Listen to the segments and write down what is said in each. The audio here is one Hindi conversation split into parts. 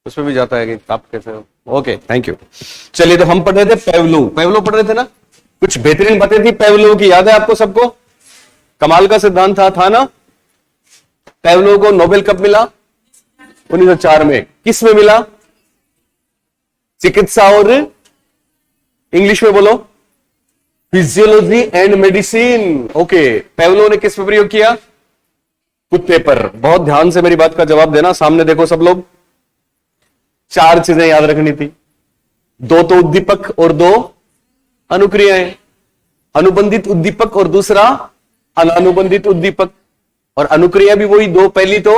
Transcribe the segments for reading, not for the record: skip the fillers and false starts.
उसमें भी जाता है कि आप कैसे हो। Okay, thank you. चलिए, तो हम पढ़ रहे थे पेवलोव पढ़ रहे थे ना, कुछ बेहतरीन बातें थी पेवलोव की, याद है आपको सबको? कमाल का सिद्धांत था ना? पेवलोव को नोबेल कब मिला? 1904 में। किस में मिला? चिकित्सा और इंग्लिश में बोलो, फिजियोलॉजी एंड मेडिसिन। ओके, पेवलोव ने किस पर प्रयोग किया? कुत्ते पर। बहुत ध्यान से मेरी बात का जवाब देना, सामने देखो सब लोग। 4 चीजें याद रखनी थी, 2 तो उद्दीपक और 2 अनुक्रियाएं। अनुबंधित उद्दीपक और दूसरा अनानुबंधित उद्दीपक, और अनुक्रिया भी वही 2। पहली तो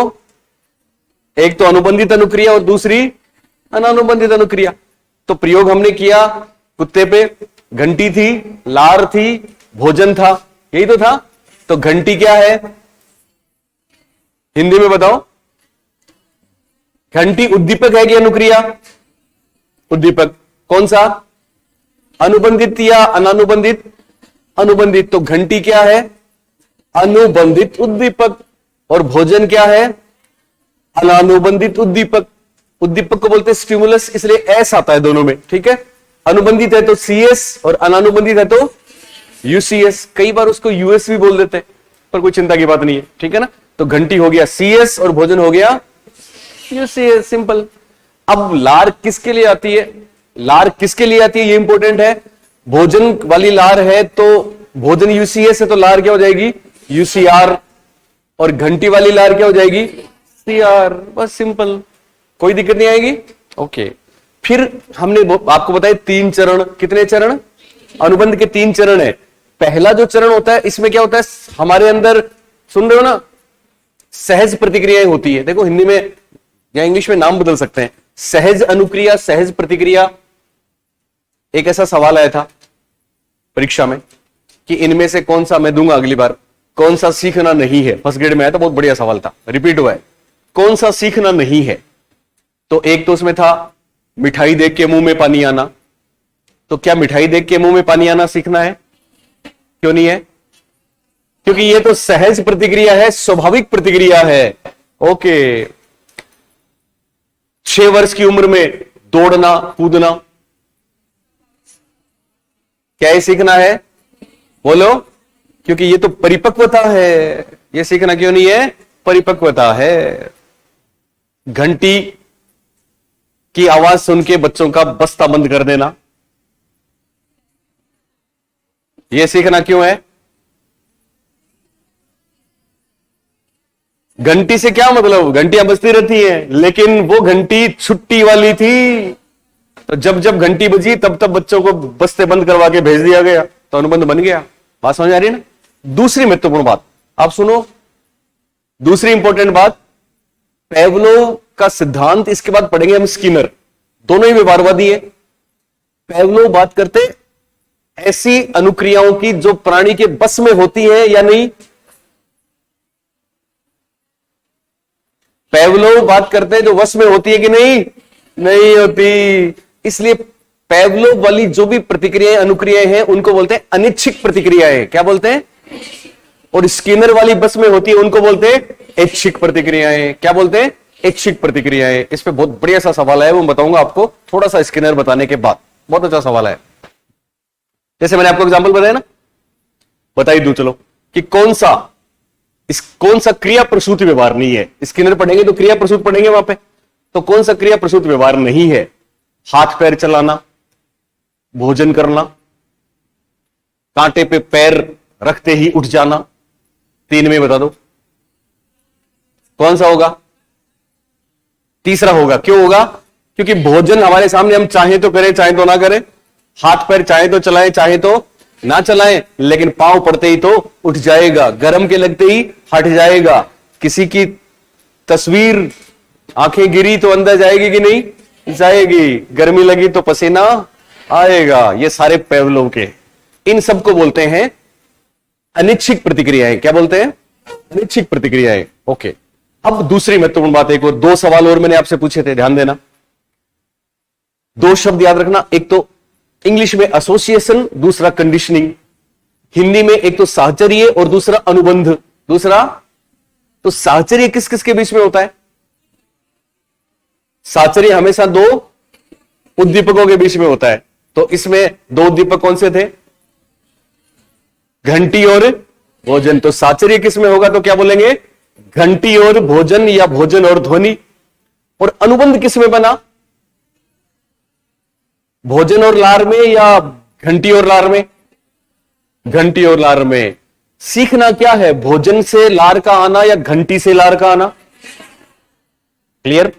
एक तो अनुबंधित अनुक्रिया और दूसरी अनानुबंधित अनुक्रिया। तो प्रयोग हमने किया कुत्ते पे, घंटी थी, लार थी, भोजन था, यही तो था। तो घंटी क्या है हिंदी में बताओ? घंटी उद्दीपक है कि अनुक्रिया? उद्दीपक। कौन सा? अनुबंधित या अनानुबंधित? अनुबंधित। तो घंटी क्या है? अनुबंधित उद्दीपक। और भोजन क्या है? अनानुबंधित उद्दीपक। उद्दीपक को बोलते हैं स्टिमुलस, इसलिए एस आता है दोनों में, ठीक है। अनुबंधित है तो सीएस और अनानुबंधित है तो यूसीएस। कई बार उसको यूएस भी बोल देते हैं, पर कोई चिंता की बात नहीं है, ठीक है ना। तो घंटी हो गया सीएस और भोजन हो गया यूसीएस, सिंपल। अब लार किसके लिए आती है? लार किसके लिए आती है ये इंपॉर्टेंट है। भोजन वाली लार है तो भोजन यूसीएस है, तो लार क्या हो जाएगी? यूसीआर। और घंटी वाली लार क्या हो जाएगी? सीआर। बस सिंपल, कोई दिक्कत नहीं आएगी। ओके, फिर हमने आपको बताया 3 चरण। कितने चरण? अनुबंध के 3 चरण है। पहला जो चरण होता है, इसमें क्या होता है हमारे अंदर, सुन रहे हो ना, सहज प्रतिक्रियाएं होती है। देखो हिंदी में या इंग्लिश में नाम बदल सकते हैं, सहज अनुक्रिया, सहज प्रतिक्रिया। एक ऐसा सवाल आया था परीक्षा में कि इनमें से कौन सा, मैं दूंगा अगली बार, कौन सा सीखना नहीं है। फर्स्ट ग्रेड में आया था, बहुत बढ़िया सवाल था, रिपीट हुआ है। कौन सा सीखना नहीं है? तो एक तो उसमें था मिठाई देख के मुंह में पानी आना। तो क्या मिठाई देख के मुंह में पानी आना सीखना है? क्यों नहीं है? क्योंकि ये तो सहज प्रतिक्रिया है, स्वाभाविक प्रतिक्रिया है। ओके, 6 वर्ष की उम्र में दौड़ना कूदना, क्या ये सीखना है? बोलो। क्योंकि ये तो परिपक्वता है। ये सीखना क्यों नहीं है? परिपक्वता है। घंटी की आवाज सुन के बच्चों का बस्ता बंद कर देना, यह सीखना क्यों है? घंटी से क्या मतलब? घंटियां बजती रहती हैं, लेकिन वो घंटी छुट्टी वाली थी। तो जब जब घंटी बजी तब तब बच्चों को बस्ते बंद करवा के भेज दिया गया, तो अनुबंध बन गया। बात समझ आ रही है ना? दूसरी महत्वपूर्ण बात आप सुनो, दूसरी इंपॉर्टेंट बात, पेवलोव का सिद्धांत, इसके बाद पढ़ेंगे हम स्किनर। दोनों ही व्यवहारवादी है। पेवलोव बात करते ऐसी अनुक्रियाओं की जो प्राणी के बस में होती है या नहीं। पेवलोव बात करते हैं जो वश में होती है कि नहीं? नहीं होती। इसलिए पेवलोव वाली जो भी प्रतिक्रियाएं अनुक्रियाएं हैं उनको बोलते हैं अनिच्छिक प्रतिक्रियाएं। क्या बोलते हैं? और स्किनर वाली बस में होती है उनको बोलते हैं ऐच्छिक प्रतिक्रियाएं। क्या बोलते हैं? ऐच्छिक प्रतिक्रियाएं। इस पे बहुत बढ़िया सा सवाल है, वो बताऊंगा आपको थोड़ा सा स्किनर बताने के बाद। बहुत अच्छा सवाल है। जैसे मैंने आपको एग्जांपल बताया ना, बता ही दूं चलो कि कौन सा क्रिया प्रसूत व्यवहार नहीं है। स्किनर पढ़ेंगे तो क्रिया प्रसूत पढ़ेंगे वहां पे। तो कौन सा क्रिया प्रसूत व्यवहार नहीं है? हाथ पैर चलाना, भोजन करना, कांटे पे पैर रखते ही उठ जाना। 3 में बता दो कौन सा होगा? तीसरा होगा। क्यों होगा? क्योंकि भोजन हमारे सामने, हम चाहे तो करें चाहे तो ना करें, हाथ पैर चाहे तो चलाएं चाहे तो ना चलाएं, लेकिन पांव पड़ते ही तो उठ जाएगा, गर्म के लगते ही हट जाएगा। किसी की तस्वीर आंखें गिरी तो अंदर जाएगी कि नहीं? जाएगी। गर्मी लगी तो पसीना आएगा। ये सारे पेवलोव के, इन सबको बोलते हैं अनिच्छिक प्रतिक्रियाएं। क्या बोलते हैं? अनिच्छिक प्रतिक्रियाएं। ओके, अब दूसरी महत्वपूर्ण बात, एक और 2 सवाल और मैंने आपसे पूछे थे, ध्यान देना। 2 शब्द याद रखना, एक तो इंग्लिश में एसोसिएशन, दूसरा कंडीशनिंग। हिंदी में एक तो साहचर्य और दूसरा अनुबंध। दूसरा तो साहचर्य किस किस के बीच में होता है? साचर्य हमेशा दो उद्दीपकों के बीच में होता है, तो इसमें दो उद्दीपक कौन से थे? घंटी और भोजन। तो साचर्य किस में होगा? तो क्या बोलेंगे? घंटी और भोजन या भोजन और ध्वनि। और अनुबंध किस में बना? भोजन और लार में या घंटी और लार में? घंटी और लार में। सीखना क्या है? भोजन से लार का आना या घंटी से लार का आना। क्लियर?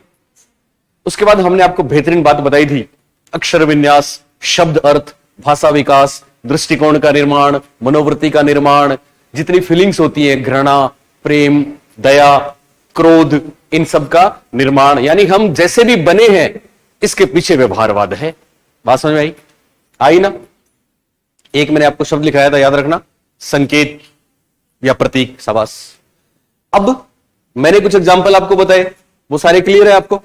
उसके बाद हमने आपको बेहतरीन बात बताई थी, अक्षर विन्यास, शब्द अर्थ, भाषा विकास, दृष्टिकोण का निर्माण, मनोवृत्ति का निर्माण, जितनी फीलिंग्स होती है, घृणा, प्रेम, दया, क्रोध, इन सब का निर्माण। यानी हम जैसे भी बने हैं इसके पीछे व्यवहारवाद है। बात समझ में आई ना? एक मैंने आपको शब्द लिखाया था, याद रखना, संकेत या प्रतीक। शाबाश। अब मैंने कुछ एग्जांपल आपको बताए, वो सारे क्लियर है आपको?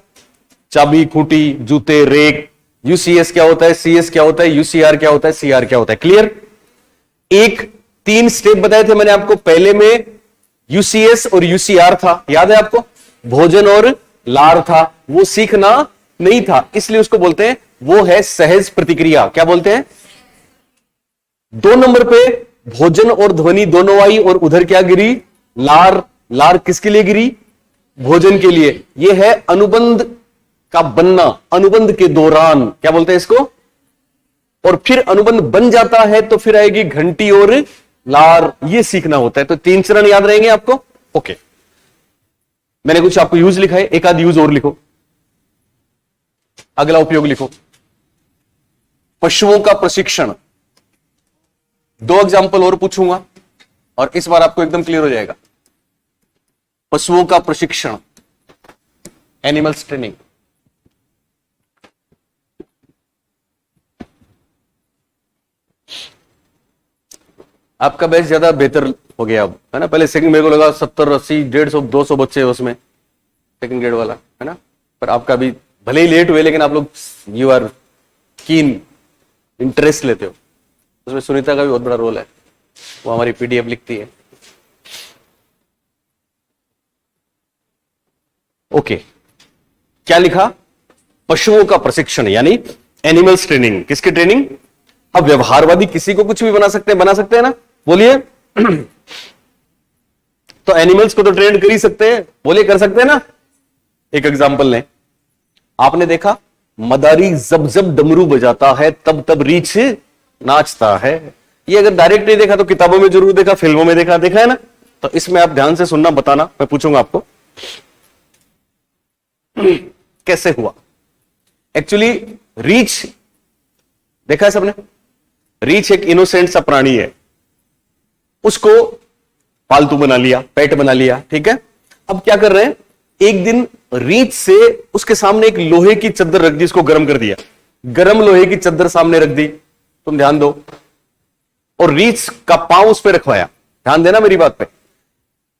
चाबी, खूंटी, जूते, रेक, यूसीएस क्या होता है, सीएस क्या होता है, यूसीआर क्या होता है, सीआर क्या होता है। क्लियर? एक 3 स्टेप बताए थे मैंने आपको। पहले में यूसीएस और यूसीआर था, याद है आपको? भोजन और लार था, वो सीखना नहीं था, इसलिए उसको बोलते हैं, वो है सहज प्रतिक्रिया। क्या बोलते हैं? 2 नंबर पे भोजन और ध्वनि दोनों आई, और उधर क्या गिरी? लार। लार किसके लिए गिरी? भोजन के लिए। यह है अनुबंध का बनना, अनुबंध के दौरान। क्या बोलते हैं इसको? और फिर अनुबंध बन जाता है तो फिर आएगी घंटी और लार। ये सीखना होता है। तो 3 चरण याद रहेंगे आपको? ओके। मैंने कुछ आपको यूज लिखा है, एक आध यूज और लिखो। अगला उपयोग लिखो, पशुओं का प्रशिक्षण। 2 एग्जाम्पल और पूछूंगा और इस बार आपको एकदम क्लियर हो जाएगा। पशुओं का प्रशिक्षण, एनिमल्स ट्रेनिंग। आपका बैच ज्यादा बेहतर हो गया अब, है ना? पहले सेकंड मेरे को लगा 70, 80, 150, 200 बच्चे उसमें, सेकंड ग्रेड वाला, है ना? पर आपका भी भले ही लेट हुए, लेकिन आप लोग यू आर कीन, इंटरेस्ट लेते हो। उसमें सुनीता का भी बहुत बड़ा रोल है, वो हमारी पीडीएफ लिखती है। ओके, क्या लिखा? पशुओं का प्रशिक्षण यानी एनिमल्स ट्रेनिंग। किसकी ट्रेनिंग? अब व्यवहारवादी किसी को कुछ भी बना सकते हैं ना? बोलिए। तो एनिमल्स को तो ट्रेन कर ही सकते हैं, बोलिए, कर सकते हैं ना? एक एग्जांपल लें। आपने देखा, मदारी जब जब डमरू बजाता है तब तब रीछ नाचता है। ये अगर डायरेक्ट नहीं देखा तो किताबों में जरूर देखा, फिल्मों में देखा है ना? तो इसमें आप ध्यान से सुनना, बताना, मैं पूछूंगा आपको कैसे हुआ। एक्चुअली रीछ देखा है सबने? रीछ एक इनोसेंट सा प्राणी है, उसको पालतू बना लिया, पेट बना लिया, ठीक है? अब क्या कर रहे हैं? एक दिन रीछ से उसके सामने एक लोहे की चद्दर रख दी, इसको गर्म कर दिया, गर्म लोहे की चद्दर सामने रख दी, तुम ध्यान दो, और रीछ का पांव उस पर रखवाया। ध्यान देना मेरी बात पे।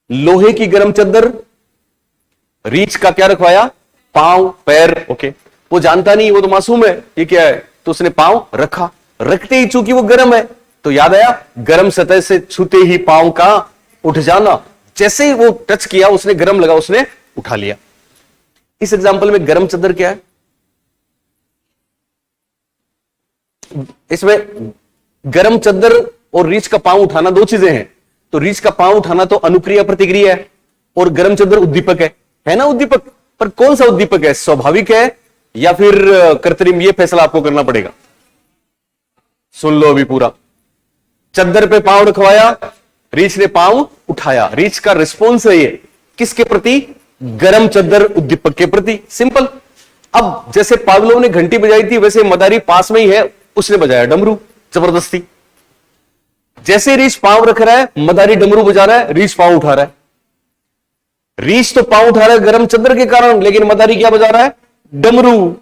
लोहे की गर्म चद्दर, रीछ का क्या रखवाया? पांव, पैर। ओके, वो जानता नहीं, वो तो मासूम है, ये क्या है? तो उसने पांव रखा, रखते ही चूंकि वो गर्म है तो याद आया, गर्म सतह से छूते ही पांव का उठ जाना। जैसे ही वो टच किया, उसने गर्म लगा, उसने उठा लिया। इस एग्जांपल में गर्म चद्दर क्या है? इसमें गर्म चद्दर और रीछ का पांव उठाना 2 चीजें हैं। तो रीछ का पांव उठाना तो अनुक्रिया प्रतिक्रिया है, और गर्म चद्दर उद्दीपक है ना? उद्दीपक। पर कौन सा उद्दीपक है? स्वाभाविक है या फिर कृत्रिम? ये फैसला आपको करना पड़ेगा। सुन लो अभी पूरा। चद्दर पे पांव रखवाया, रीछ ने पांव उठाया, रीछ का रिस्पॉन्स है ये किसके प्रति? गरम चद्दर उद्दीपक के प्रति। सिंपल। अब जैसे पावलोव ने घंटी बजाई थी, वैसे मदारी पास में ही है, उसने बजाया डमरू जबरदस्ती। जैसे रीछ पांव रख रहा है, मदारी डमरू बजा रहा है, रीछ पांव उठा रहा है। रीछ तो पांव उठा रहा है गरम चद्दर के कारण, लेकिन मदारी क्या बजा रहा है? डमरू।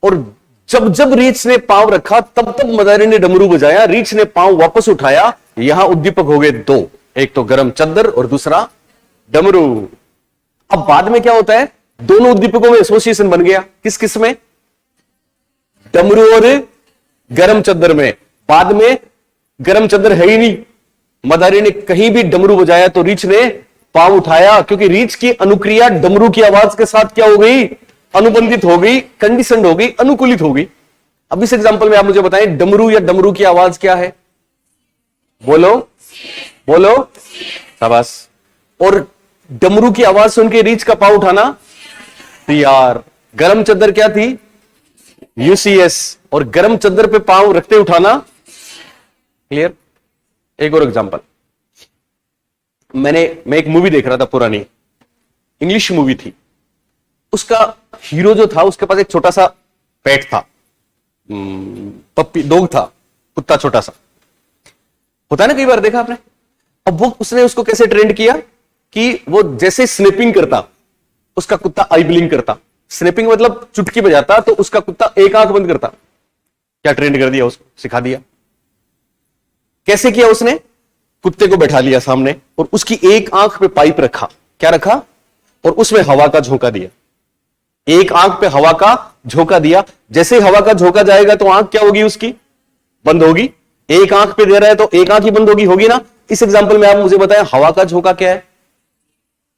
और जब जब रीछ ने पांव रखा तब तब मदारी ने डमरू बजाया, रीछ ने पांव वापस उठाया। यहां उद्दीपक हो गए 2, एक तो गरम चद्दर और दूसरा डमरू। अब बाद में क्या होता है? दोनों उद्दीपकों में एसोसिएशन बन गया। किस किस में? डमरू और गरम चद्दर में। बाद में गरम चद्दर है ही नहीं, मदारी ने कहीं भी डमरू बजाया तो रीछ ने पांव उठाया, क्योंकि रीछ की अनुक्रिया डमरू की आवाज के साथ क्या हो गई? अनुबंधित हो गई, कंडीशनड हो गई, अनुकूलित हो गई। अब इस एग्जांपल में आप मुझे बताएं डमरू या डमरू की आवाज क्या है? बोलो बोलो, शाबाश। और डमरू की आवाज सुन के रीच का पाव उठाना यार। गरम चद्दर क्या थी? यूसीएस। और गरम चद्दर पे पांव रखते उठाना। क्लियर? एक और एग्जांपल, मैं एक मूवी देख रहा था पुरानी, इंग्लिश मूवी थी। उसका हीरो जो था उसके पास एक छोटा सा पेट था, पप्पी डॉग था, कुत्ता छोटा सा। होता है ना, कई बार देखा आपने। अब वो उसने उसको कैसे ट्रेंड किया कि वो जैसे स्नैपिंग करता उसका कुत्ता आई ब्लिंक करता। स्नैपिंग मतलब चुटकी बजाता तो उसका कुत्ता एक आंख बंद करता। क्या ट्रेंड कर दिया, उसको सिखा दिया। कैसे किया उसने? कुत्ते को बैठा लिया सामने और उसकी एक आंख पे पाइप रखा। क्या रखा? और उसमें हवा का झोंका दिया। एक आंख पे हवा का झोंका दिया। जैसे हवा का झोंका जाएगा तो आंख क्या होगी उसकी? बंद होगी। एक आंख पे दे रहा है तो एक आंख ही बंद होगी ना। इस एग्जांपल में आप मुझे बताएं हवा का झोंका क्या है?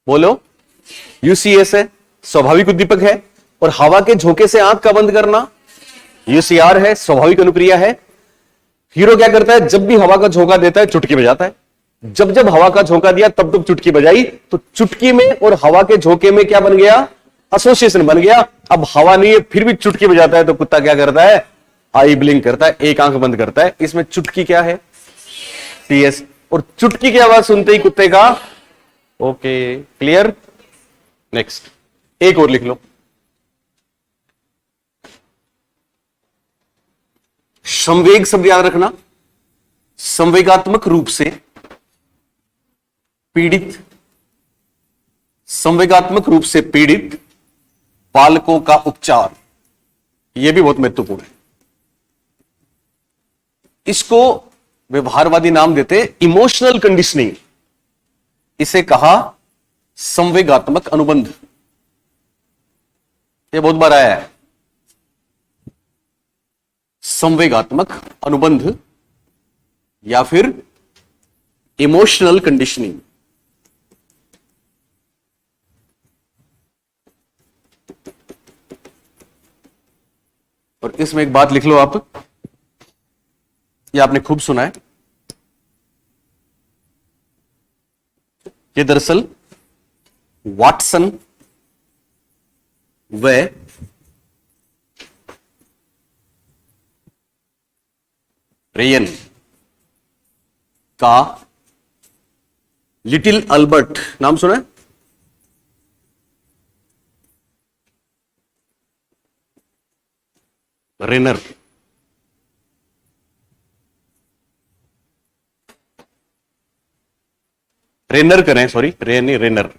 बोलो। यूसीएस है, स्वाभाविक उद्दीपक है। और हवा के झोंके से आंख का बंद करना यूसीआर है, स्वाभाविक अनुक्रिया है। हीरो क्या करता है? जब भी हवा का झोंका देता है चुटकी बजाता है। जब जब हवा का झोंका दिया तब तब चुटकी बजाई। तो चुटकी में और हवा के झोंके में क्या बन गया? एसोसिएशन बन गया। अब हवा नहीं है फिर भी चुटकी बजाता है तो कुत्ता क्या करता है? आई ब्लिंक करता है, एक आंख बंद करता है। इसमें चुटकी क्या है? सीएस। और चुटकी की आवाज सुनते ही कुत्ते का ओके। क्लियर? नेक्स्ट एक और लिख लो। संवेग शब्द याद रखना। संवेगात्मक रूप से पीड़ित, संवेगात्मक रूप से पीड़ित बालकों का उपचार, यह भी बहुत महत्वपूर्ण है। इसको व्यवहारवादी नाम देते इमोशनल कंडीशनिंग। इसे कहा संवेगात्मक अनुबंध। यह बहुत बार आया है, संवेगात्मक अनुबंध या फिर इमोशनल कंडीशनिंग। और इसमें एक बात लिख लो आप, ये आपने खूब सुना है। ये दरअसल वाटसन व रेयन का लिटिल अल्बर्ट, नाम सुना है? रेनर। रेनर करें, सॉरी रे नहीं, रेनर।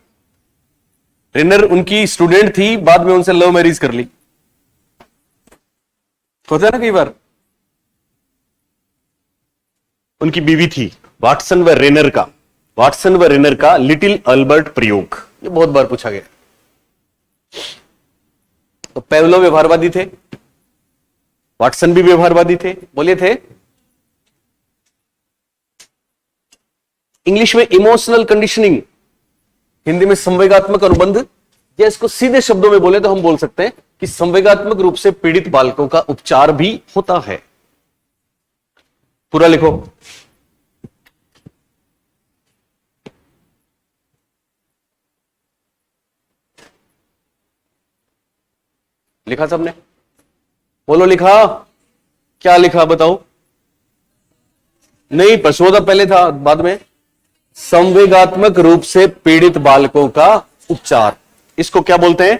रेनर उनकी स्टूडेंट थी, बाद में उनसे लव मैरिज कर ली। होता है ना कई बार। उनकी बीवी थी। वाटसन व रेनर का, वाटसन व रेनर का लिटिल अल्बर्ट प्रयोग, ये बहुत बार पूछा गया। तो पेवलो व्यवहारवादी थे, वाटसन भी व्यवहारवादी थे। बोले थे इंग्लिश में इमोशनल कंडीशनिंग, हिंदी में संवेगात्मक अनुबंध। या इसको सीधे शब्दों में बोले तो हम बोल सकते हैं कि संवेगात्मक रूप से पीड़ित बालकों का उपचार भी होता है। पूरा लिखो। लिखा सबने? बोलो लिखा? क्या लिखा बताओ? नहीं, प्रशोधक पहले था, बाद में संवेगात्मक रूप से पीड़ित बालकों का उपचार। इसको क्या बोलते हैं?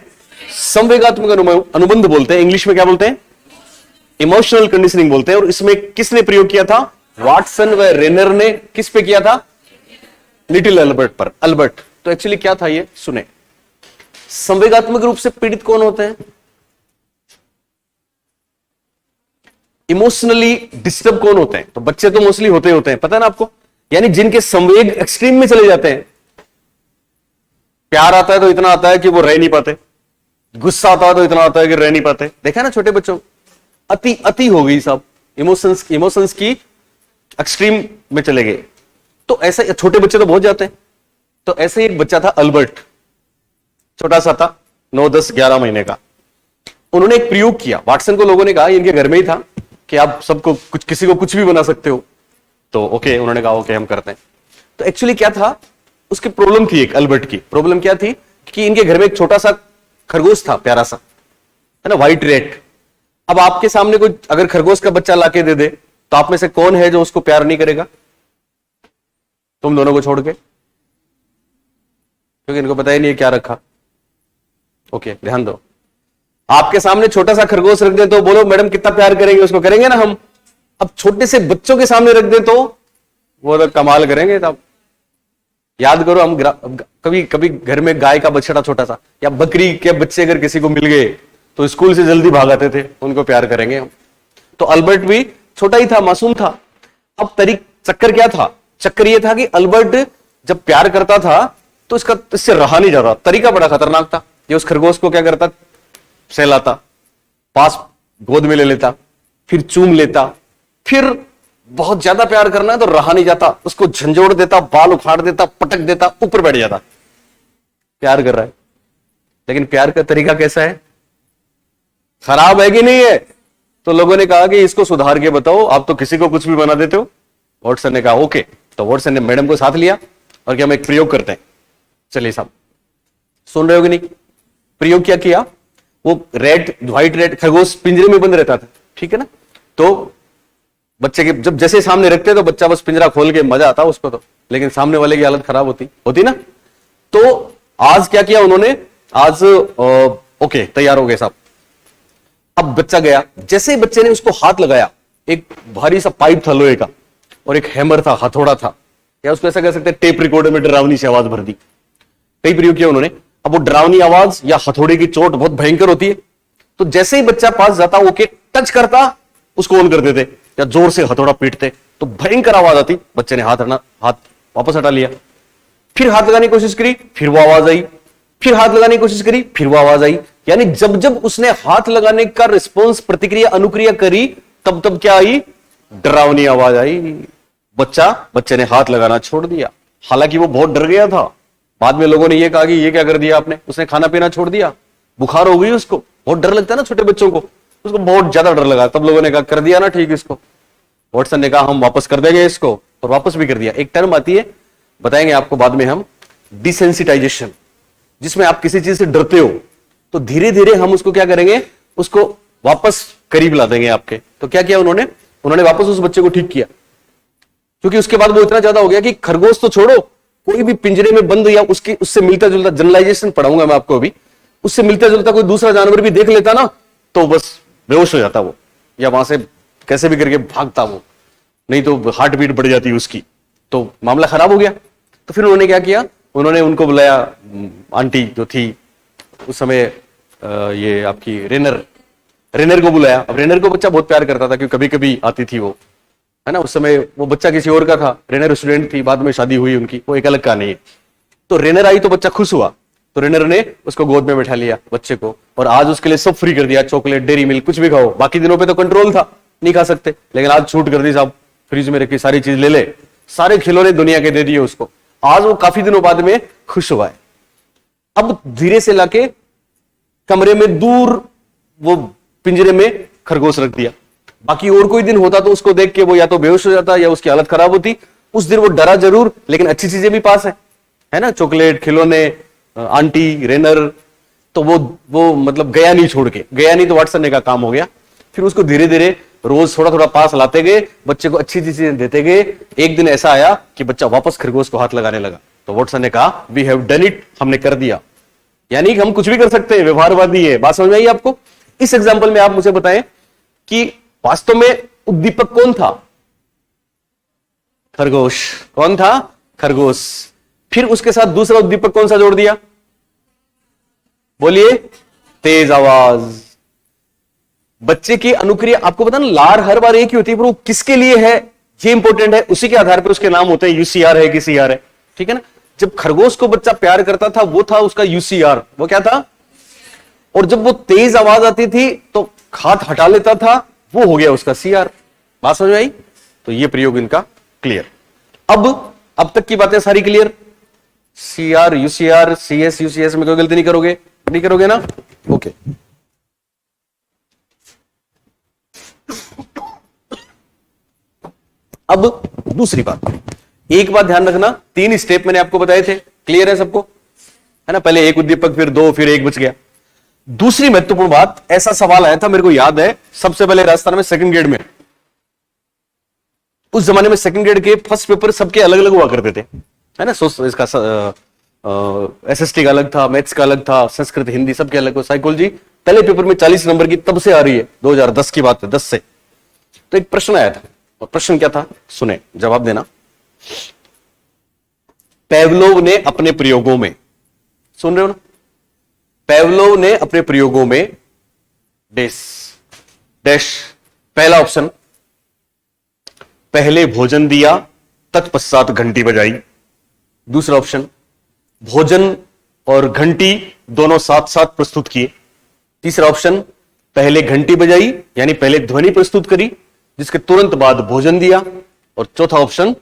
संवेगात्मक अनुबंध बोलते हैं। इंग्लिश में क्या बोलते हैं? इमोशनल कंडीशनिंग बोलते हैं। और इसमें किसने प्रयोग किया था? वाटसन व रेनर ने। किस पे किया था? लिटिल अल्बर्ट पर। अल्बर्ट तो एक्चुअली क्या था ये सुने। संवेगात्मक रूप से पीड़ित कौन होते हैं? इमोशनली डिस्टर्ब कौन होते हैं? तो बच्चे तो मोस्टली होते हैं, पता है ना आपको। यानी जिनके संवेग एक्सट्रीम में चले जाते हैं। प्यार आता है तो इतना आता है कि वो रह नहीं पाते, गुस्सा आता है तो इतना आता है कि रह नहीं पाते। देखा ना छोटे बच्चों, अति हो गई सब, इमोशंस की एक्सट्रीम में चले गए। तो ऐसे छोटे बच्चे तो बहुत जाते हैं। तो ऐसे एक बच्चा था अल्बर्ट, छोटा सा था, 9, 10, 11 महीने का। उन्होंने एक प्रयोग किया। वाटसन को लोगों ने कहा, इनके घर में ही था, कि आप सबको कुछ, किसी को कुछ भी बना सकते हो। तो ओके, उन्होंने कहा ओके हम करते हैं। तो एक्चुअली क्या था, उसकी प्रॉब्लम थी एक, अल्बर्ट की प्रॉब्लम क्या थी कि इनके घर में एक छोटा सा खरगोश था, प्यारा सा, है ना, व्हाइट रेट। अब आपके सामने कोई अगर खरगोश का बच्चा लाके दे दे तो आप में से कौन है जो उसको प्यार नहीं करेगा? तुम दोनों को छोड़ के, क्योंकि इनको पता ही नहीं है क्या रखा। ओके, ध्यान दो। आपके सामने छोटा सा खरगोश रख दे तो बोलो मैडम कितना प्यार करेंगे उसको, करेंगे ना हम। अब छोटे से बच्चों के सामने रख दे तो वो तो कमाल करेंगे। तब याद करो, हम कभी कभी घर में गाय का बछड़ा छोटा सा या बकरी के बच्चे अगर किसी को मिल गए तो स्कूल से जल्दी भाग आते थे, उनको प्यार करेंगे हम। तो अल्बर्ट भी छोटा ही था, मासूम था। अब चक्कर क्या था? चक्कर यह था कि अल्बर्ट जब प्यार करता था तो इससे रहा नहीं जाता। तरीका बड़ा खतरनाक था। ये उस खरगोश को क्या करता, सहलाता, पास गोद में ले लेता, फिर चूम लेता, फिर बहुत ज्यादा प्यार करना है तो रहा नहीं जाता, उसको झंझोड़ देता, बाल उखाड़ देता, पटक देता, ऊपर बैठ जाता। प्यार कर रहा है, लेकिन प्यार का तरीका कैसा है? खराब है कि नहीं है? तो लोगों ने कहा कि इसको सुधार के बताओ, आप तो किसी को कुछ भी बना देते हो। वॉटसन ने कहा ओके। तो वॉटसन ने मैडम को साथ लिया और क्या, हम एक प्रयोग करते हैं। चलिए साहब, सुन रहे हो कि नहीं? प्रयोग क्या किया? वो व्हाइट रेड खरगोश पिंजरे में बंद रहता था, ठीक है ना। तो बच्चे के जब जैसे सामने रखते तो बच्चा बस पिंजरा खोल के, मजा आता उसको तो, लेकिन सामने वाले की हालत खराब होती ना। तो आज क्या किया उन्होंने, आज ओके तैयार हो गए साहब। अब बच्चा गया, जैसे ही बच्चे ने उसको हाथ लगाया, एक भारी सा पाइप था लोहे का और एक हैमर था, हथौड़ा था, या उसको ऐसा कह सकते हैं टेप रिकॉर्डर में डरावनी सी आवाज भर दी। कई प्रयोग किया उन्होंने। अब वो डरावनी आवाज या हथौड़े की चोट बहुत भयंकर होती है। तो जैसे ही बच्चा पास जाता, वो के टच करता, उसको ऑन कर देते या जोर से हथौड़ा पीटते तो भयंकर आवाज आती। बच्चे ने हाथ वापस हटा लिया, फिर हाथ लगाने की कोशिश करी, फिर वो आवाज आई, फिर हाथ लगाने की कोशिश करी, फिर वो आवाज आई। यानी जब जब उसने हाथ लगाने का रिस्पॉन्स, प्रतिक्रिया, अनुक्रिया करी, तब तब क्या आई? डरावनी आवाज आई। बच्चे ने हाथ लगाना छोड़ दिया। हालांकि वो बहुत डर गया था। बाद में लोगों ने ये कहा कि ये क्या कर दिया आपने, उसने खाना पीना छोड़ दिया, बुखार हो गई उसको। बहुत डर लगता है ना छोटे बच्चों को, उसको बहुत ज्यादा डर लगा। तब लोगों ने कहा कर दिया ना ठीक इसको। वॉटसन ने कहा हम वापस कर देंगे इसको, और वापस भी कर दिया। एक टर्म आती है, बताएंगे आपको बाद में हम, डिसेंसिटाइजेशन, जिसमें आप किसी चीज से डरते हो तो धीरे धीरे हम उसको क्या करेंगे, उसको वापस करीब ला देंगे आपके। तो क्या किया उन्होंने वापस उस बच्चे को ठीक किया, क्योंकि उसके बाद वो इतना ज्यादा हो गया कि खरगोश तो छोड़ो, कोई भी पिंजरे में बंद या उससे मिलता जुलता, जनरलाइजेशन पढ़ाऊंगा मैं आपको अभी, उससे मिलता जुलता कोई दूसरा जानवर भी देख लेता ना तो बस बेहोश हो जाता वो, या वहां से कैसे भी करके भागता वो, नहीं तो हार्ट बीट बढ़ जाती उसकी, तो मामला खराब हो गया। तो फिर उन्होंने क्या किया, उन्होंने उनको बुलाया, आंटी जो थी उस समय, ये आपकी रेनर को बुलाया। अब रेनर को बच्चा बहुत प्यार करता था, क्योंकि कभी कभी आती थी वो, है ना। उस समय वो बच्चा किसी और का था, रेनर स्टूडेंट थी, बाद में शादी हुई उनकी, वो एक अलग कहानी है। तो रेनर आई तो बच्चा खुश हुआ, तो रेनर ने उसको गोद में बैठा लिया बच्चे को, और आज उसके लिए सब फ्री कर दिया, चॉकलेट, डेरी मिल्क, कुछ भी खाओ। बाकी दिनों पे तो कंट्रोल था, नहीं खा सकते, लेकिन आज छूट कर दी साहब, फ्रिज में रखी सारी चीज ले ले, सारे खिलौने दुनिया के दे दिए उसको। आज वो काफी दिनों बाद में खुश हुआ है। अब धीरे से लाके कमरे में दूर वो पिंजरे में खरगोश रख दिया। बाकी और कोई दिन होता तो उसको देख के वो या तो बेहोश हो जाता या उसकी हालत खराब होती। उस दिन वो डरा जरूर, लेकिन अच्छी चीजें भी पास है ना, चॉकलेट, खिलौने, आंटी, रेनर, तो वो मतलब गया नहीं, छोड़ के गया नहीं। तो वाटसन ने का काम हो गया। फिर उसको धीरे धीरे रोज थोड़ा थोड़ा पास लाते गए, बच्चे को अच्छी चीजें देते गए। एक दिन ऐसा आया कि बच्चा वापस खरगोश को हाथ लगाने लगा। तो वाटसन ने कहा वी हैव डन इट, हमने कर दिया। यानी हम कुछ भी कर सकते हैं, व्यवहारवादी है। बात समझ में आई आपको? इस एग्जाम्पल में आप मुझे बताएं कि वास्तव में उद्दीपक कौन था? खरगोश। कौन था? खरगोश। फिर उसके साथ दूसरा उद्दीपक कौन सा जोड़ दिया? बोलिए। तेज आवाज। बच्चे की अनुक्रिया, आपको पता ना, लार हर बार एक ही होती है, पर वो किसके लिए है ये इंपॉर्टेंट है, उसी के आधार पर उसके नाम होते हैं, यूसीआर है कि सीआर है, ठीक है ना। जब खरगोश को बच्चा प्यार करता था वो था उसका यूसीआर, वो क्या था, और जब वो तेज आवाज आती थी तो हाथ हटा लेता था, वो हो गया उसका सीआर। बात समझ में आई? तो ये प्रयोग इनका क्लियर। अब तक की बातें सारी क्लियर। सीआर, यूसीआर, सीएस, यूसीएस में कोई गलती नहीं करोगे ना? ओके। अब दूसरी बात, एक बात ध्यान रखना, 3 स्टेप मैंने आपको बताए थे, क्लियर है सबको, है ना? पहले एक उद्दीपक, फिर 2, फिर 1 बच गया। दूसरी महत्वपूर्ण बात, ऐसा सवाल आया था, मेरे को याद है, सबसे पहले राजस्थान में सेकंड ग्रेड में, उस जमाने में सेकंड ग्रेड के फर्स्ट पेपर सबके अलग अलग हुआ करते थे, है ना? इसका एसएसटी का अलग था, मैथ्स का अलग था, संस्कृत हिंदी सबके अलग हो, साइकोलॉजी पहले पेपर में 40 नंबर की तब से आ रही है, 2010 की बात है, 10 से। तो एक प्रश्न आया था, और प्रश्न क्या था सुने, जवाब देना। पेवलोव ने अपने प्रयोगों में, सुन रहे हो ना, पेवलोव ने अपने प्रयोगों में डैश डैश, पहला ऑप्शन, पहले भोजन दिया तत्पश्चात घंटी बजाई। दूसरा ऑप्शन, भोजन और घंटी दोनों साथ साथ प्रस्तुत किए। तीसरा ऑप्शन, पहले घंटी बजाई यानी पहले ध्वनि प्रस्तुत करी, जिसके तुरंत बाद भोजन दिया। और चौथा ऑप्शन,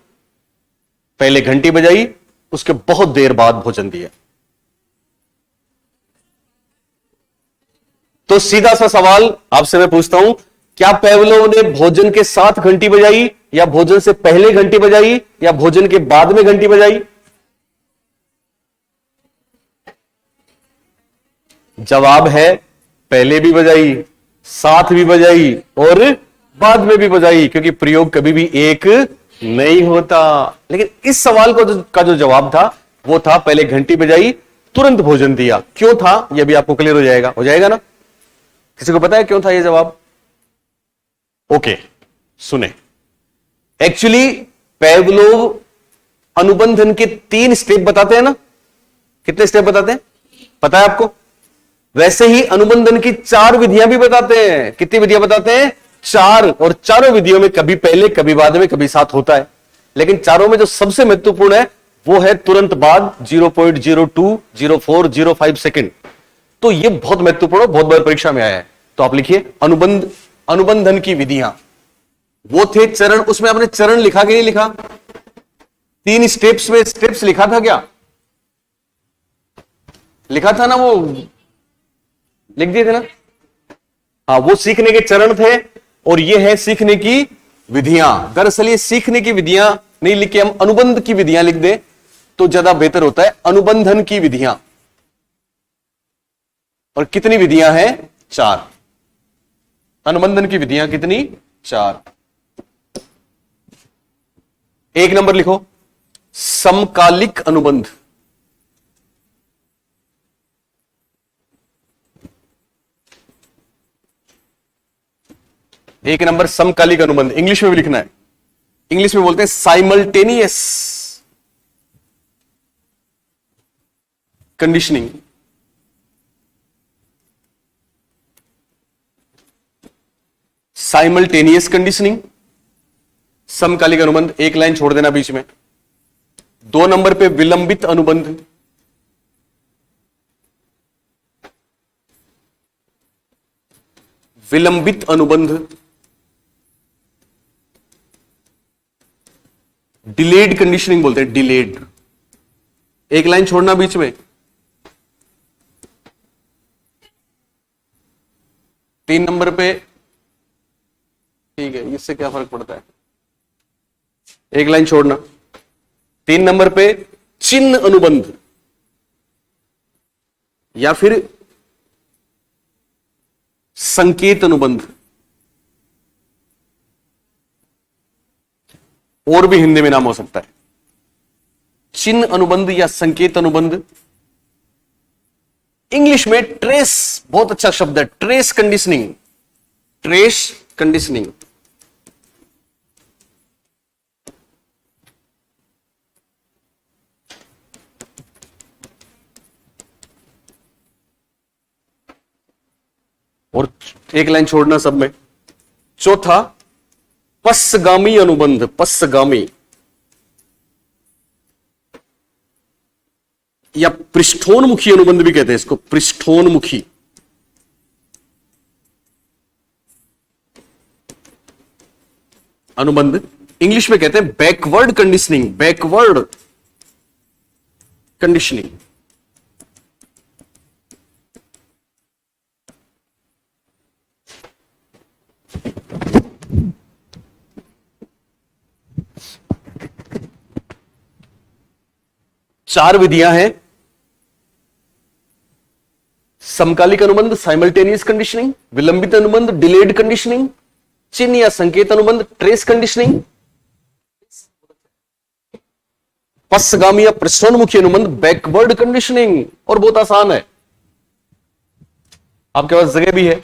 पहले घंटी बजाई उसके बहुत देर बाद भोजन दिया। तो सीधा सा सवाल आपसे मैं पूछता हूं, क्या पेवलोव ने भोजन के साथ घंटी बजाई, या भोजन से पहले घंटी बजाई, या भोजन के बाद में घंटी बजाई? जवाब है पहले भी बजाई, साथ भी बजाई और बाद में भी बजाई, क्योंकि प्रयोग कभी भी एक नहीं होता। लेकिन इस सवाल का जो जवाब था वो था पहले घंटी बजाई तुरंत भोजन दिया। क्यों था यह भी आपको क्लियर हो जाएगा ना? किसी को पता है क्यों था यह जवाब? ओके, सुने। एक्चुअली पेवलोव अनुबंधन के 3 स्टेप बताते हैं ना। कितने स्टेप बताते हैं पता है आपको? वैसे ही अनुबंधन की 4 विधियां भी बताते हैं। कितनी विधियां बताते हैं? 4। और चारों विधियों में कभी पहले, कभी बाद में, कभी साथ होता है। लेकिन चारों में जो सबसे महत्वपूर्ण है वो है तुरंत बाद 0.02, 04, 05 सेकेंड। तो ये बहुत महत्वपूर्ण, बहुत बार परीक्षा में आया है। तो आप लिखिए अनुबंधन की विधियां, वो थे चरण। उसमें आपने चरण लिखा कि नहीं लिखा? 3 स्टेप्स में स्टेप्स लिखा था क्या? लिखा था ना, वो लिख दिए थे ना? हाँ, वो सीखने के चरण थे और ये है सीखने की विधियां। दरअसल ये सीखने की विधियां नहीं लिख के हम अनुबंध की विधियां लिख दें तो ज्यादा बेहतर होता है। अनुबंधन की विधियां, और कितनी विधियां हैं? 4। अनुबंधन की विधियां कितनी? 4। 1 नंबर लिखो, समकालिक अनुबंध। एक नंबर समकालिक अनुबंध, इंग्लिश में भी लिखना है। इंग्लिश में बोलते हैं साइमल्टेनियस कंडीशनिंग। साइमल्टेनियस कंडीशनिंग, समकालिक अनुबंध। एक लाइन छोड़ देना बीच में। 2 नंबर पे विलंबित अनुबंध। विलंबित अनुबंध, डिलेड कंडीशनिंग बोलते हैं, डिलेड। एक लाइन छोड़ना बीच में। 3 नंबर पे, ठीक है, इससे क्या फर्क पड़ता है? एक लाइन छोड़ना। 3 नंबर पे चिन्ह अनुबंध या फिर संकेत अनुबंध, और भी हिंदी में नाम हो सकता है। चिन्ह अनुबंध या संकेत अनुबंध। इंग्लिश में ट्रेस बहुत अच्छा शब्द है, ट्रेस कंडीशनिंग। ट्रेस कंडीशनिंग, और एक लाइन छोड़ना सब में। चौथा पश्चगामी अनुबंध। पश्चगामी या पृष्ठोन्मुखी अनुबंध भी कहते हैं इसको, पृष्ठोन्मुखी। अनुबंध इंग्लिश में कहते हैं बैकवर्ड कंडीशनिंग। Backward conditioning. 4 विधियां हैं। समकालिक अनुबंध साइमल्टेनियस कंडीशनिंग, विलंबित अनुबंध डिलेड कंडीशनिंग, चिन्ह या संकेत अनुबंध ट्रेस कंडीशनिंग, पश्चगामी या पृष्ठोन्मुखी अनुबंध बैकवर्ड कंडीशनिंग। और बहुत आसान है, आपके पास जगह भी है,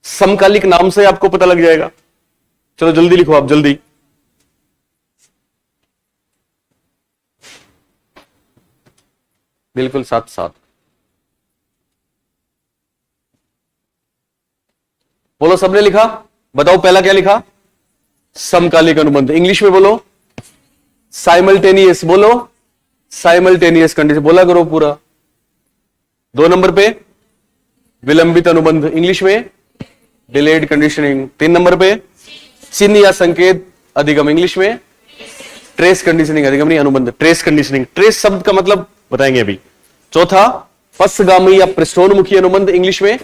समकालिक नाम से आपको पता लग जाएगा। चलो जल्दी लिखो आप, जल्दी। बिल्कुल साथ साथ बोलो, सबने लिखा? बताओ पहला क्या लिखा? समकालिक अनुबंध। इंग्लिश में बोलो साइमल्टेनियस, बोलो साइमल्टेनियस कंडीशन, बोला करो पूरा। 2 नंबर पे विलंबित अनुबंध, इंग्लिश में डिलेड कंडीशनिंग। 3 नंबर पे चिन्ह या संकेत अधिगम, इंग्लिश में ट्रेस कंडीशनिंग, अधिगम नहीं अनुबंध, ट्रेस कंडीशनिंग। ट्रेस शब्द का मतलब बताएंगे अभी। चौथा पश्चगामी या पृष्ठोन्मुखी अनुबंध, इंग्लिश में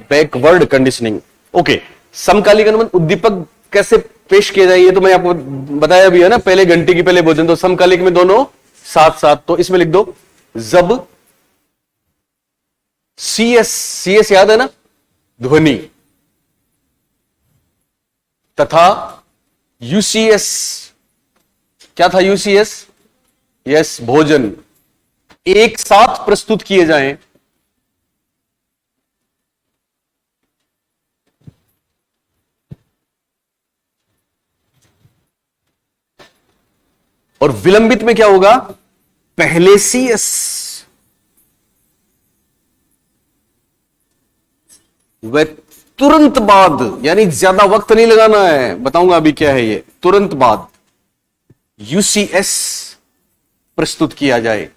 बैकवर्ड कंडीशनिंग। ओके, समकालिक अनुबंध उद्दीपक कैसे पेश किया जाए ये तो मैं आपको बताया भी है ना, पहले घंटे की पहले भोजन। तो समकालिक में दोनों साथ साथ, तो इसमें लिख दो जब सीएस, सीएस याद है ना, ध्वनि, तथा यूसीएस, क्या था यूसीएस? यस, भोजन, एक साथ प्रस्तुत किए जाएं और विलंबित में क्या होगा? पहले सीएस, वह तुरंत बाद, यानी ज्यादा वक्त नहीं लगाना है, बताऊंगा अभी क्या है ये, तुरंत बाद यूसीएस प्रस्तुत किया जाए।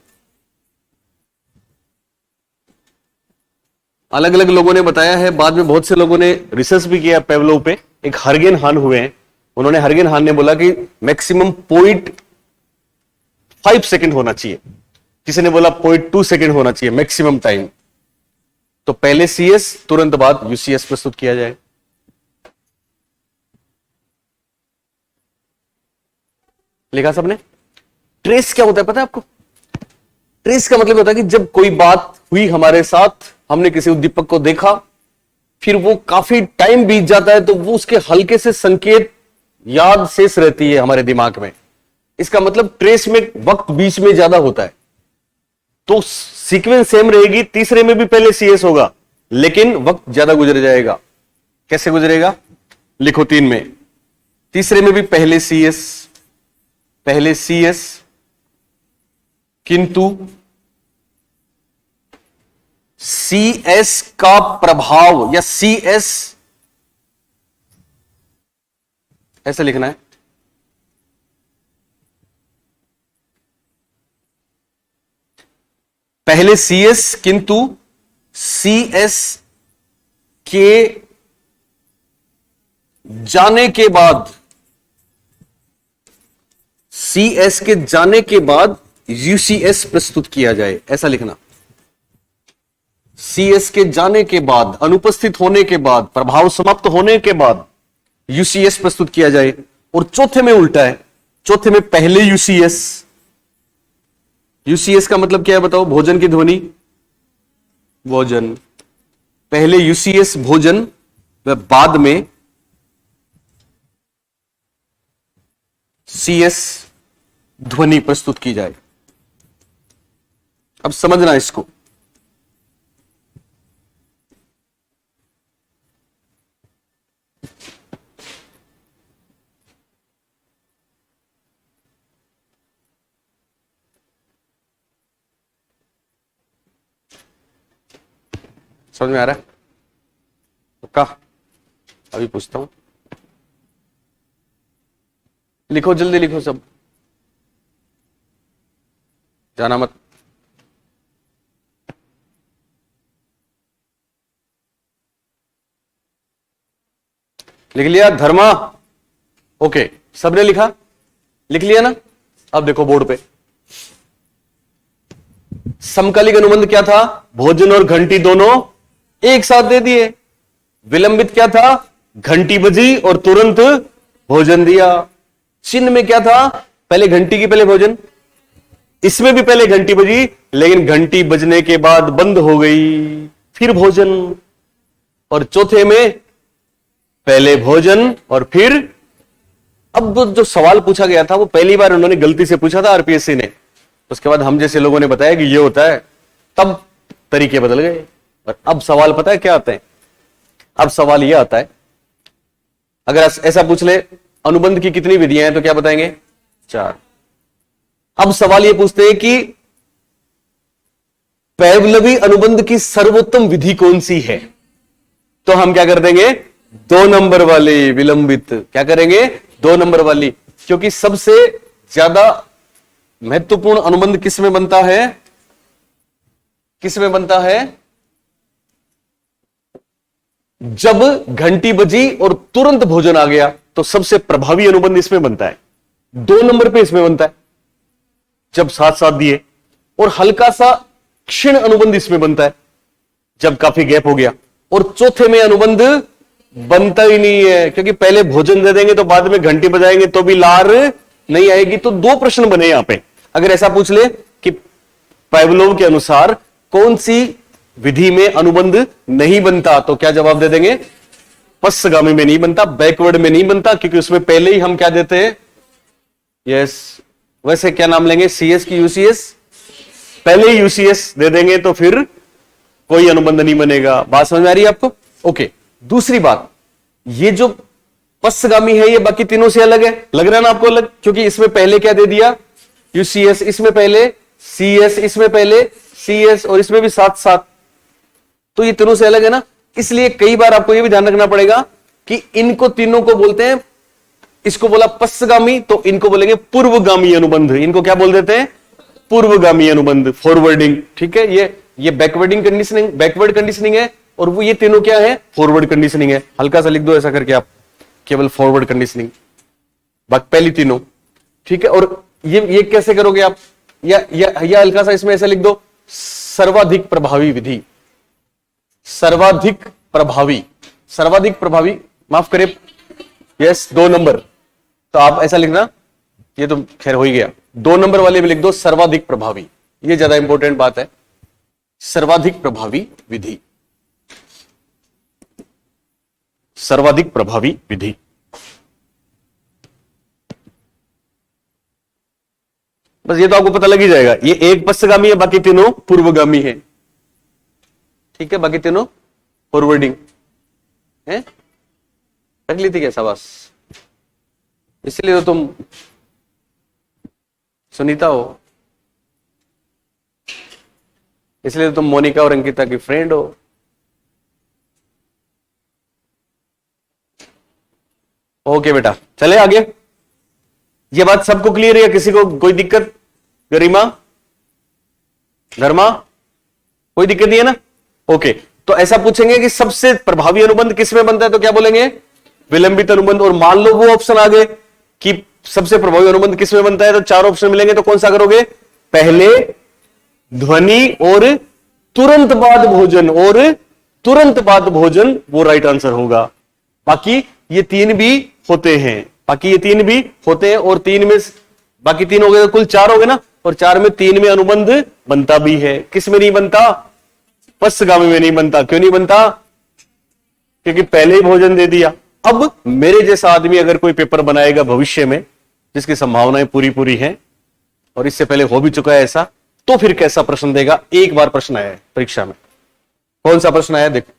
अलग अलग लोगों ने बताया है, बाद में बहुत से लोगों ने रिसर्च भी किया पेवलोव पे। एक हर्गेन हान हुए हैं, उन्होंने, हर्गेन हान ने बोला कि मैक्सिमम 0.5 सेकंड होना चाहिए, किसी ने बोला 0.2 सेकंड होना चाहिए मैक्सिमम टाइम। तो पहले सीएस, तुरंत बाद यूसीएस प्रस्तुत किया जाए। लिखा सबने? ट्रेस क्या होता है पता है आपको? ट्रेस का मतलब होता है कि जब कोई बात हुई हमारे साथ, हमने किसी उद्दीपक को देखा, फिर वो काफी टाइम बीत जाता है, तो वो उसके हल्के से संकेत याद शेष रहती है हमारे दिमाग में। इसका मतलब ट्रेस में वक्त बीच में ज्यादा होता है, तो सीक्वेंस सेम रहेगी, तीसरे में भी पहले सीएस होगा, लेकिन वक्त ज्यादा गुजर जाएगा। कैसे गुजरेगा? लिखो 3 में, तीसरे में भी पहले सीएस, पहले सीएस, किंतु सीएस का प्रभाव, या सीएस ऐसे लिखना है, पहले सीएस किंतु सीएस के जाने के बाद, सीएस के जाने के बाद यूसीएस प्रस्तुत किया जाए, ऐसा लिखना। सीएस के जाने के बाद, अनुपस्थित होने के बाद, प्रभाव समाप्त होने के बाद यूसीएस प्रस्तुत किया जाए। और चौथे में उल्टा है, चौथे में पहले यूसीएस। यूसीएस का मतलब क्या है बताओ? भोजन की ध्वनि, भोजन, पहले यूसीएस भोजन व बाद में सीएस ध्वनि प्रस्तुत की जाए। अब समझना इसको, समझ में आ रहा है? पक्का? अभी पूछता हूं, लिखो जल्दी लिखो सब, जाना मत। लिख लिया धर्मा? ओके, सबने लिखा? लिख लिया ना? अब देखो बोर्ड पे, समकालिक अनुबंध क्या था? भोजन और घंटी दोनों एक साथ दे दिए। विलंबित क्या था? घंटी बजी और तुरंत भोजन दिया। चिन्ह में क्या था? पहले घंटी की पहले भोजन, इसमें भी पहले घंटी बजी, लेकिन घंटी बजने के बाद बंद हो गई, फिर भोजन। और चौथे में पहले भोजन और फिर, अब जो सवाल पूछा गया था वो पहली बार उन्होंने गलती से पूछा था आरपीएससी ने, उसके बाद हम जैसे लोगों ने बताया कि ये होता है, तब तरीके बदल गए। और अब सवाल पता है क्या आते हैं? अब सवाल यह आता है, अगर ऐसा पूछ ले अनुबंध की कितनी विधियां हैं, तो क्या बताएंगे? 4। अब सवाल यह पूछते हैं कि पैवलवी अनुबंध की सर्वोत्तम विधि कौन सी है, तो हम क्या कर देंगे? 2 नंबर वाली विलंबित। क्या करेंगे? 2 नंबर वाली, क्योंकि सबसे ज्यादा महत्वपूर्ण अनुबंध किस में बनता है? किस में बनता है? जब घंटी बजी और तुरंत भोजन आ गया, तो सबसे प्रभावी अनुबंध इसमें बनता है। 2 नंबर पे इसमें बनता है जब साथ साथ दिए, और हल्का सा क्षीण अनुबंध इसमें बनता है जब काफी गैप हो गया, और चौथे में अनुबंध बनता ही नहीं है, क्योंकि पहले भोजन दे देंगे तो बाद में घंटी बजाएंगे तो भी लार नहीं आएगी। तो 2 प्रश्न बने यहां पे। अगर ऐसा पूछ ले कि पावलोव के अनुसार कौन सी विधि में अनुबंध नहीं बनता, तो क्या जवाब दे देंगे? पश्चगामी में नहीं बनता, बैकवर्ड में नहीं बनता, क्योंकि उसमें पहले ही हम क्या देते हैं? यस। वैसे क्या नाम लेंगे? सीएस की यूसीएस? पहले ही यूसीएस दे देंगे तो फिर कोई अनुबंध नहीं बनेगा। बात समझ में आ रही है आपको? ओके। दूसरी बात, ये जो पश्चगामी है ये बाकी तीनों से अलग है। लग रहा है ना आपको अलग? क्योंकि इसमें पहले क्या दे दिया? यूसीएस, इसमें पहले सीएस, इसमें पहले सीएस, और इसमें भी साथ साथ, तो ये तीनों से अलग है ना। इसलिए कई बार आपको ये भी ध्यान रखना पड़ेगा कि इनको तीनों को बोलते हैं, इसको बोला पश्चगामी तो इनको बोलेंगे पूर्वगामी अनुबंध। इनको क्या बोल देते हैं? पूर्वगामी अनुबंध, फॉरवर्डिंग। ठीक है, ये बैकवर्डिंग कंडीशनिंग, बैकवर्ड कंडीशनिंग है, और वो ये तीनों क्या है? फॉरवर्ड कंडीशनिंग है। हल्का सा लिख दो ऐसा करके आप, केवल फॉरवर्ड कंडीशनिंग, बाकी पहली तीनों। ठीक है, और ये कैसे करोगे आप? या हल्का सा इसमें ऐसा लिख दो, सर्वाधिक प्रभावी विधि। सर्वाधिक प्रभावी, सर्वाधिक प्रभावी, माफ करें, यस, 2 नंबर। तो आप ऐसा लिखना, ये तो खैर हो ही गया। 2 नंबर वाले में लिख दो सर्वाधिक प्रभावी, ये ज्यादा इंपॉर्टेंट बात है। सर्वाधिक प्रभावी विधि, सर्वाधिक प्रभावी विधि। बस ये तो आपको पता लग ही जाएगा, ये एक पश्चगामी है, बाकी तीनों पूर्वगामी है। ठीक है, बाकी तीनों फॉरवर्डिंग है। रख ली थी क्या? शाबाश, इसलिए तो तुम सुनीता हो, इसलिए तो तुम मोनिका और अंकिता की फ्रेंड हो। ओके बेटा, चले आगे। ये बात सबको क्लियर है? किसी को कोई दिक्कत? गरिमा, धर्मा, कोई दिक्कत नहीं है ना? ओके। तो ऐसा पूछेंगे कि सबसे प्रभावी अनुबंध किसमें बनता है, तो क्या बोलेंगे? विलंबित अनुबंध। और मान लो वो ऑप्शन आ गए कि सबसे प्रभावी अनुबंध किसमें बनता है, तो 4 ऑप्शन मिलेंगे, तो कौन सा करोगे? पहले ध्वनि और तुरंत बाद भोजन, और तुरंत बाद भोजन वो राइट आंसर होगा। बाकी ये 3 भी होते हैं, बाकी ये 3 भी होते हैं, और 3 में बाकी 3 हो गए, कुल 4 हो गए ना, और 4 में 3 में अनुबंध बनता भी है। किस में नहीं बनता? पश्चगामी में नहीं बनता। क्यों नहीं बनता? क्योंकि पहले ही भोजन दे दिया। अब मेरे जैसा आदमी अगर कोई पेपर बनाएगा भविष्य में, जिसकी संभावनाएं पूरी पूरी हैं, और इससे पहले हो भी चुका है ऐसा, तो फिर कैसा प्रश्न देगा? एक बार प्रश्न आया है परीक्षा में। कौन सा प्रश्न आया? देखो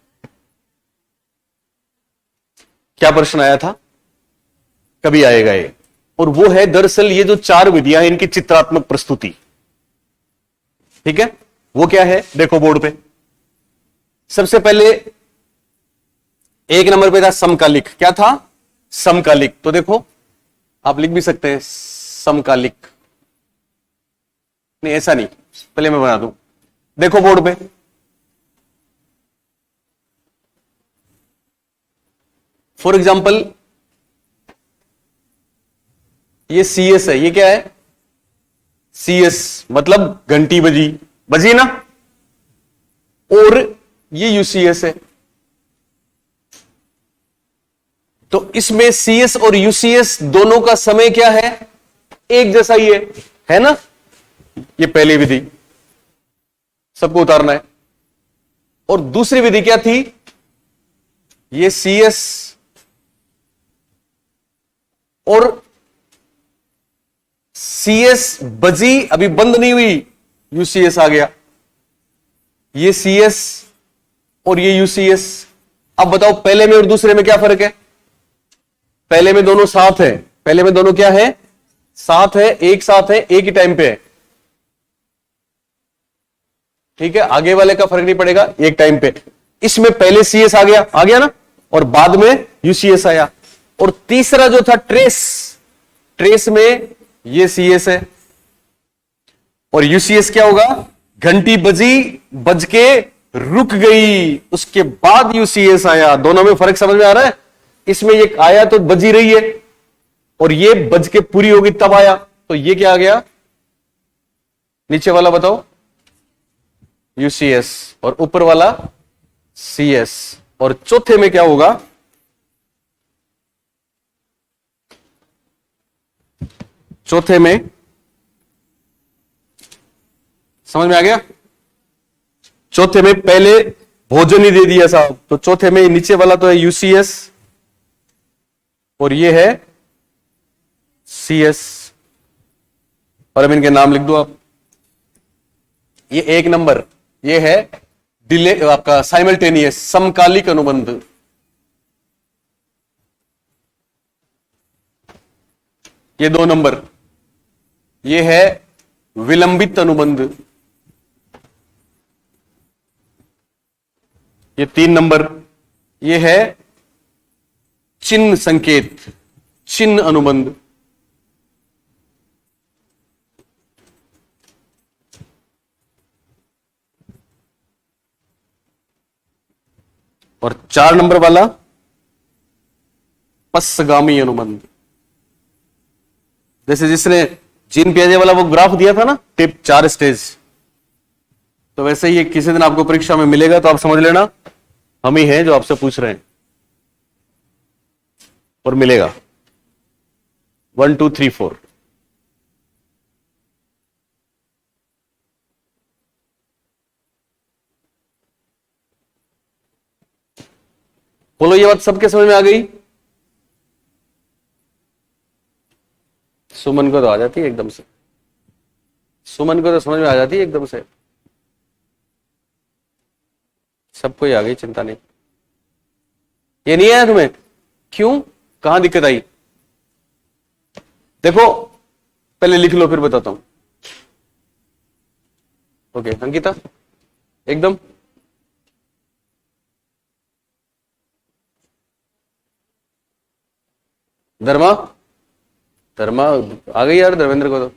क्या प्रश्न आया था, कभी आएगा ये, और वो है दरअसल ये जो 4 विधियां हैं इनकी चित्रात्मक प्रस्तुति। ठीक है, वो क्या है? देखो बोर्ड पे, सबसे पहले 1 नंबर पे था समकालिक। क्या था? समकालिक। तो देखो आप लिख भी सकते हैं समकालिक, नहीं ऐसा नहीं, पहले मैं बना दूं। देखो बोर्ड पे, फॉर एग्जाम्पल ये सीएस है, ये क्या है? सीएस मतलब घंटी बजी, बजी ना, और ये यूसीएस है। तो इसमें सीएस और यूसीएस दोनों का समय क्या है? एक जैसा ही है ना? ये पहली विधि, सबको उतारना है। और दूसरी विधि क्या थी, ये CS और CS बजी, अभी बंद नहीं हुई, UCS आ गया। ये CS और ये UCS। अब बताओ पहले में और दूसरे में क्या फर्क है? पहले में दोनों साथ है, पहले में दोनों क्या है, साथ है, एक साथ है, एक ही टाइम पे है, ठीक है। आगे वाले का फर्क नहीं पड़ेगा, एक टाइम पे। इसमें पहले CS आ गया ना, और बाद में UCS आया। और तीसरा जो था ट्रेस में ये CS है और UCS क्या होगा, घंटी बज के रुक गई, उसके बाद UCS आया। दोनों में फर्क समझ में आ रहा है? इसमें ये आया तो बजी रही है, और ये बज के पूरी होगी तब आया, तो ये क्या आ गया, नीचे वाला बताओ, UCS, और ऊपर वाला CS। और चौथे में क्या होगा, चौथे में समझ में आ गया? चौथे में पहले भोजन ही दे दिया साहब, तो चौथे में नीचे वाला तो है UCS और ये है CS। और अब इनके नाम लिख दो आप। ये 1 नंबर, ये है डिले, आपका साइमल्टेनियस, समकालिक अनुबंध। ये 2 नंबर, ये है विलंबित अनुबंध। ये 3 नंबर, ये है चिन्ह संकेत, चिन्ह अनुबंध। और 4 नंबर वाला पश्चगामी अनुबंध। जैसे जिसने जीन पियाजे वाला वो ग्राफ दिया था ना, टिप 4 स्टेज, तो वैसे ही किसी दिन आपको परीक्षा में मिलेगा, तो आप समझ लेना हम ही हैं जो आपसे पूछ रहे हैं, और मिलेगा 1 2 3 4। बोलो, ये बात सबके समझ में आ गई? सुमन को तो आ जाती है एकदम से, सुमन को तो समझ में आ जाती है एकदम से, सबको ही आ गई, चिंता नहीं। ये नहीं आया तुम्हें? क्यों, कहां दिक्कत आई? देखो पहले लिख लो फिर बताता हूं। ओके अंकिता, एकदम धर्मा आ गई यार, धर्मेंद्र को तो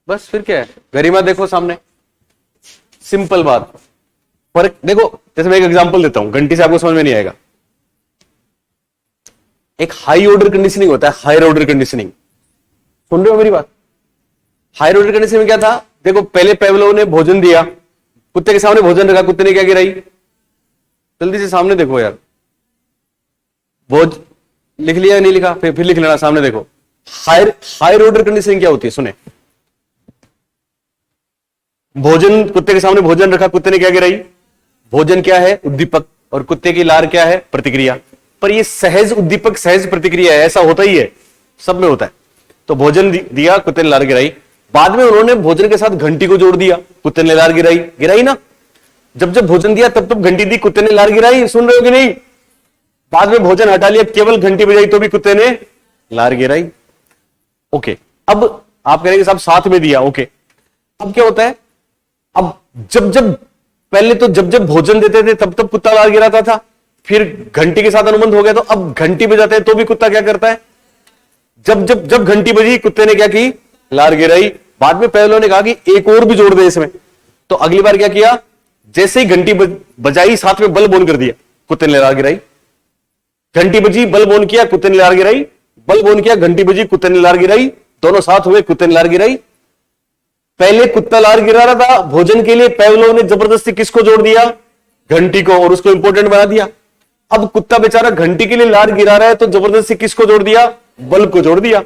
बस, फिर क्या है, गरिमा देखो सामने, सिंपल बात। फर्क देखो, जैसे मैं एक एग्जांपल देता हूं, घंटी से आपको समझ में नहीं आएगा। एक हाई ऑर्डर कंडीशनिंग होता है, हायर ऑर्डर कंडीशनिंग, सुन रहे हो मेरी बात? हायर ऑर्डर कंडीशनिंग में क्या था, देखो पहले पेवलोव ने भोजन दिया, कुत्ते के सामने भोजन रखा, कुत्ते ने क्या गिराई, जल्दी से सामने देखो यार, भोज लिख लिया नहीं लिखा, फिर लिख लेना, सामने देखो। हायर ऑर्डर कंडीशनिंग क्या होती है, सुने। भोजन, कुत्ते के सामने भोजन रखा, कुत्ते ने क्या गिराई, भोजन क्या है, उद्दीपक, और कुत्ते की लार क्या है, प्रतिक्रिया। पर ये सहज उद्दीपक सहज प्रतिक्रिया है, ऐसा होता ही है, सब में होता है। तो भोजन दिया, कुत्ते ने लार गिराई, बाद में उन्होंने भोजन के साथ घंटी को जोड़ दिया, कुत्ते ने लार गिराई ना। जब जब भोजन दिया तब तब घंटी दी, कुत्ते ने लार गिराई, सुन रहे हो कि नहीं? बाद में भोजन हटा लिया, केवल घंटी बजाई तो भी कुत्ते ने लार गिराई। ओके, अब आप कहेंगे साहब साथ में दिया, ओके। अब क्या होता है, अब जब पहले तो जब भोजन देते थे तब कुत्ता लार गिराता था, फिर घंटी के साथ अनुबंध हो गया, तो अब घंटी बजाते हैं तो भी कुत्ता क्या करता है, जब घंटी बजी कुत्ते ने क्या की, लार गिराई। बाद में पेवलोव ने कहा कि एक और भी जोड़ दे इसमें, तो अगली बार क्या किया, जैसे ही घंटी बजाई साथ में बल बोन कर दिया, कुत्ते ने लार गिराई। घंटी बजी, बल बोन किया, कुत्ते ने लार गिराई, बल बोन किया, घंटी बजी, कुत्ते ने लार गिराई, दोनों साथ हुए, कुत्ते ने लार गिराई। पहले कुत्ता लार गिरा रहा था भोजन के लिए, पेवलोव ने जबरदस्ती किसको जोड़ दिया, घंटी को, और उसको इंपॉर्टेंट बना दिया। अब कुत्ता बेचारा घंटी के लिए लार गिरा रहा है, तो जबरदस्ती किसको जोड़ दिया, बल को जोड़ दिया।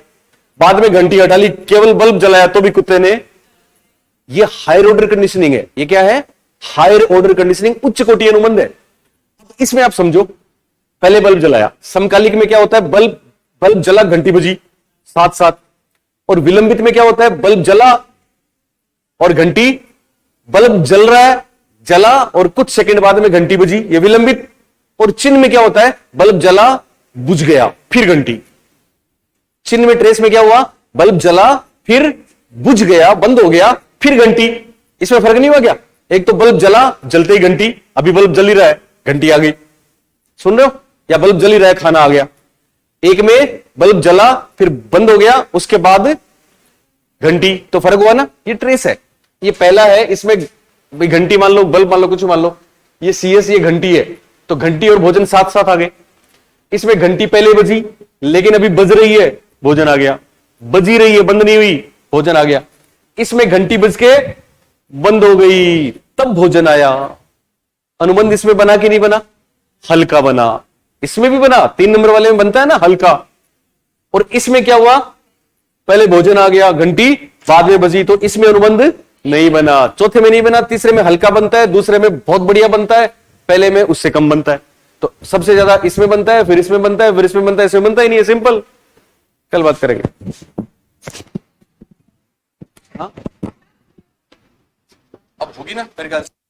बाद में घंटी हटा ली, केवल बल्ब जलाया तो भी कुत्ते ने। ये हायर ऑर्डर कंडीशनिंग है। ये क्या है? हायर ऑर्डर कंडीशनिंग, उच्च कोटि अनुबंध है। इसमें आप समझो, पहले बल्ब जलाया, समकालिक में क्या होता है? बल्ब बल्ब जला, घंटी बजी साथ साथ। और विलंबित में क्या होता है? बल्ब जला और घंटी, बल्ब जल रहा है, जला और कुछ सेकंड बाद में घंटी बजी, ये विलंबित। और चिन्ह में क्या होता है? बल्ब जला, बुझ गया, फिर घंटी। चिन्ह में, ट्रेस में क्या हुआ? बल्ब जला, फिर बुझ गया, बंद हो गया, फिर घंटी। इसमें फर्क नहीं हुआ क्या? एक तो बल्ब जला, जलते ही घंटी, अभी बल्ब जल ही रहा है, घंटी आ गई। सुन रहे हो? या बल्ब जल ही रहा है, खाना आ गया। एक में बल्ब जला, फिर बंद हो गया, उसके बाद घंटी, तो फर्क हुआ ना? ये ट्रेस है। ये पहला है, इसमें भाई घंटी मान लो, बल्ब मान लो, कुछ मान लो, ये CS, ये घंटी है, तो घंटी और भोजन साथ साथ आ गए। इसमें घंटी पहले बजी, लेकिन अभी बज रही है, भोजन आ गया। बजी रही है, बंद नहीं हुई, भोजन आ गया। इसमें घंटी बज के बंद हो गई, तब भोजन आया। अनुबंध इसमें बना कि नहीं बना? हल्का बना। इसमें भी बना, 3 नंबर वाले में बनता है ना हल्का। और इसमें क्या हुआ? पहले भोजन आ गया, घंटी बाद में बजी, तो इसमें अनुबंध नहीं बना। चौथे में नहीं बना, तीसरे में हल्का बनता है, दूसरे में बहुत बढ़िया बनता है, पहले में उससे कम बनता है। तो सबसे ज्यादा इसमें बनता है, फिर इसमें बनता है, फिर इसमें बनता है, इसमें बनता ही नहीं है। सिंपल। कल बात करेंगे। हाँ, अब होगी ना मेरे ख्याल से।